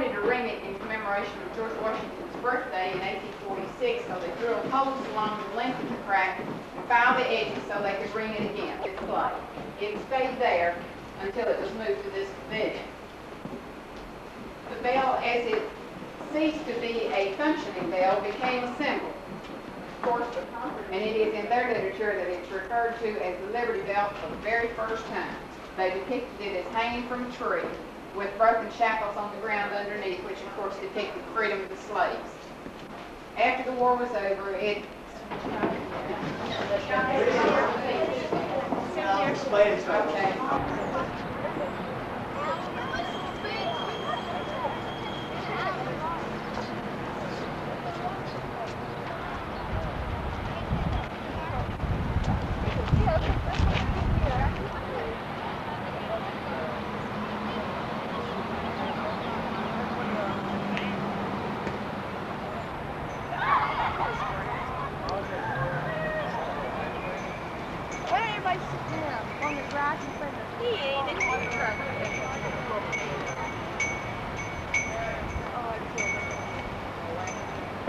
wanted to ring it in commemoration of George Washington's birthday in 1846, so they drilled holes along the length of the crack and filed the edges so they could ring it again with clay. It stayed there until it was moved to this pavilion. The bell, as it ceased to be a functioning bell, became a symbol. Of course, and it is in their literature that it's referred to as the Liberty Bell for the very first time. They depicted it as hanging from a tree with broken shackles on the ground underneath, which of course depicted the freedom of the slaves. After the war was over, it...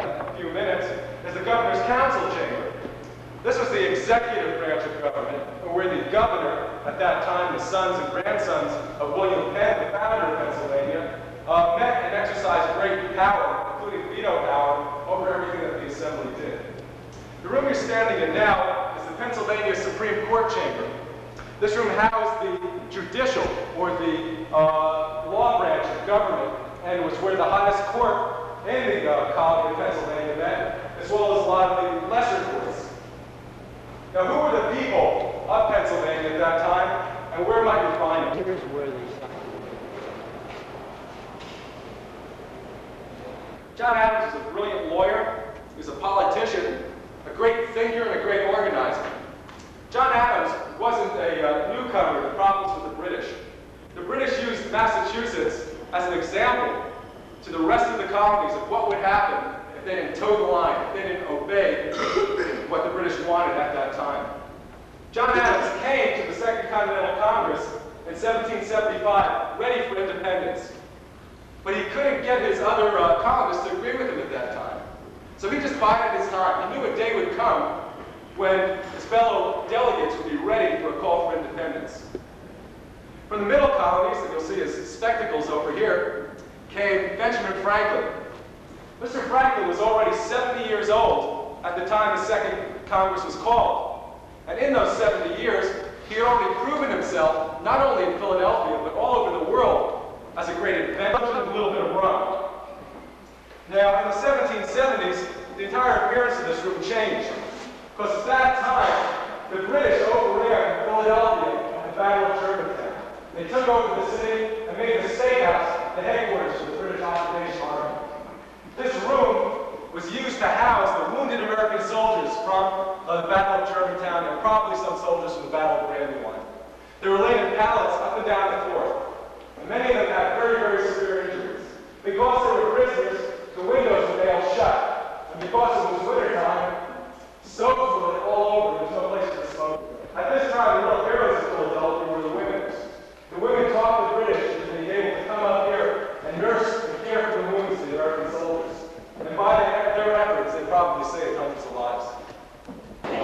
A few minutes is the governor's council chamber. This was the executive branch of government, where the governor, at that time the sons and grandsons of William Penn, the founder of Pennsylvania, met and exercised great power, including veto power, over everything that the assembly did. The room you're standing in now is the Pennsylvania Supreme Court chamber. This room housed the judicial, or the law branch of government, and was where the highest court in the colony of Pennsylvania met, as well as a lot of the lesser courts. Now, who were the people of Pennsylvania at that time, and where might we find them? Here's where they John Adams was a brilliant lawyer, he was a politician, a great thinker, and a great organizer. John Adams wasn't a newcomer to problems with the British. The British used Massachusetts as an example to the rest of the colonies of what would happen if they didn't toe the line, if they didn't obey what the British wanted at that time. John Adams came to the Second Continental Congress in 1775 ready for independence. But he couldn't get his other colonists to agree with him at that time. So he just bided his time. He knew a day would come when his fellow delegates would be ready for a call for independence. From the middle colonies, that you'll see his spectacles over here, came Benjamin Franklin. Mr. Franklin was already 70 years old at the time the Second Congress was called. And in those 70 years, he had already proven himself, not only in Philadelphia, but all over the world, as a great inventor with a little bit of rum. Now, in the 1770s, the entire appearance of this room changed. Because at that time, the British overran Philadelphia and the Battle of Germantown. They took over the city and made the State House the headquarters for the British occupation army. This room was used to house the wounded American soldiers from the Battle of Germantown and probably some soldiers from the Battle of Brandywine. They were laid in pallets up and down the floor. And many of them had very, very severe injuries. Because they were prisoners, the windows were nailed shut. And because it was wintertime, soap was all over. There was no place to smoke. At this time, the real heroes of Philadelphia were the women. The women taught the British to be able to come up here and nurse and care for the wounds of the American soldiers. And by their efforts, they probably saved hundreds of lives.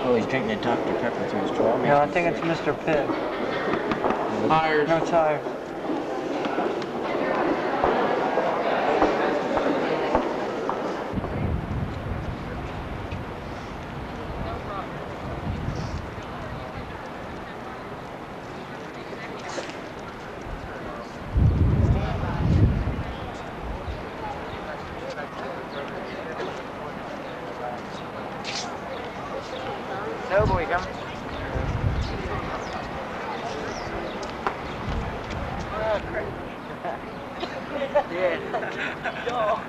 Oh, he's drinking a Dr. Pepper through his straw. Yeah, I think it's Mr. Pitt. Tired. No tire. No, boy, come. Yeah. Yo.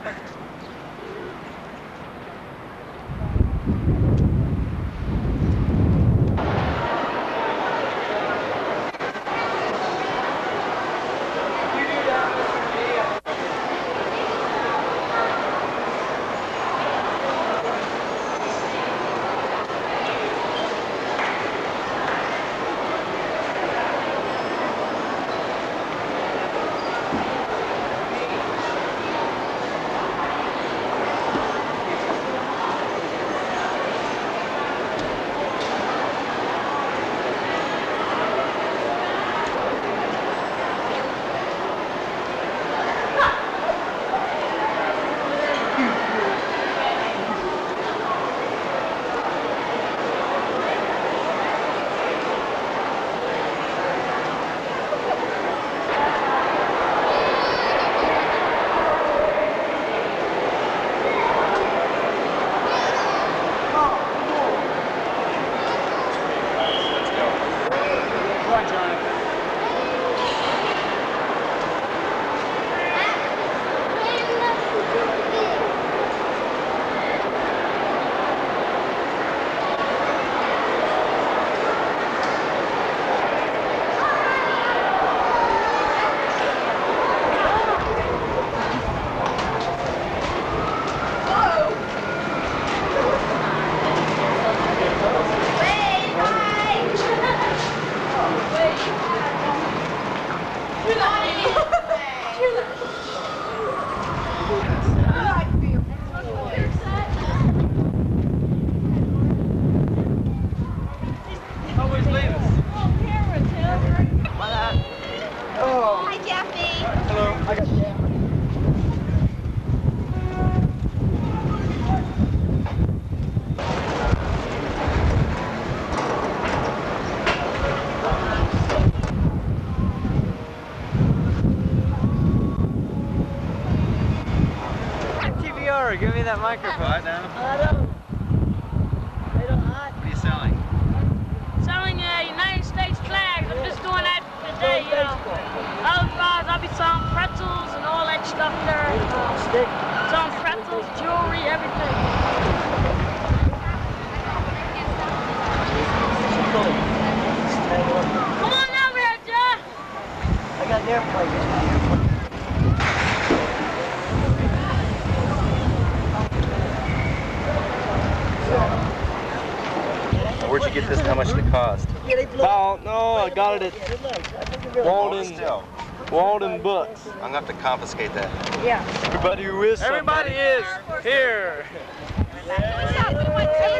Sir, give me that microphone. Right now? What What are you selling? Selling United States flags. I'm just doing that today, you know. Otherwise, I'll be selling pretzels and all that stuff there. Selling pretzels, jewelry, everything. Come on over here, John. I got an airplane. Where'd you get this and how much did it cost? No, I got it at Walden Books. I'm gonna have to confiscate that. Yeah. Everybody who is here. What's up?